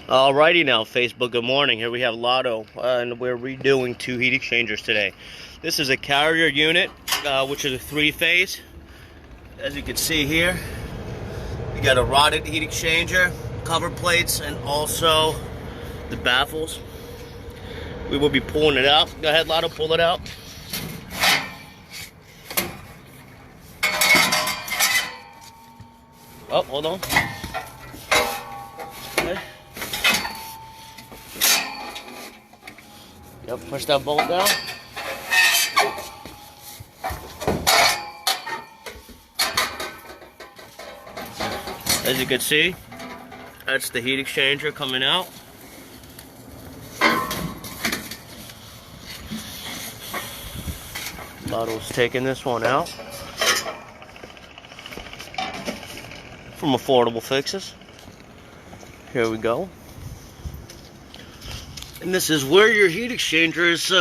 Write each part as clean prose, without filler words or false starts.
Alrighty now, Facebook, good morning. Here we have Lotto, and we're redoing two heat exchangers today. This is a carrier unit, which is a three-phase. As you can see here, you got a rotted heat exchanger, cover plates, and also the baffles. We will be pulling it out. Go ahead, Lotto, pull it out. Oh, hold on. Okay. Yep, push that bolt down. As you can see, that's the heat exchanger coming out. Lotto's taking this one out from Affordable Fixes. Here we go. And this is where your heat exchanger is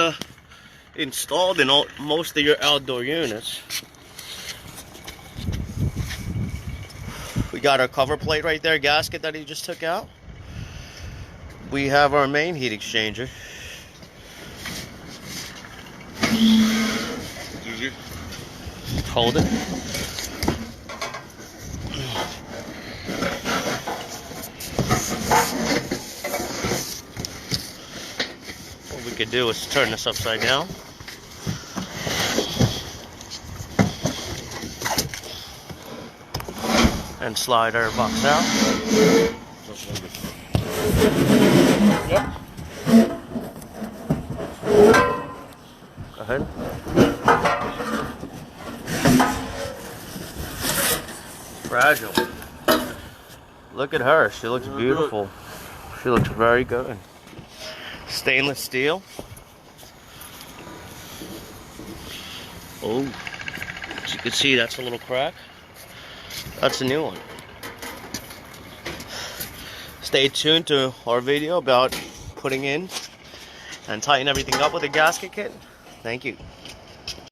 installed in most of your outdoor units. We got our cover plate right there, gasket that he just took out. We have our main heat exchanger. Hold it. What we could do is turn this upside down. And slide our box out. Yep. Go ahead. Fragile. Look at her. She looks beautiful. She looks very good. Stainless steel. Oh, as you can see, that's a little crack. That's a new one. Stay tuned to our video about putting in and tighten everything up with a gasket kit. Thank you.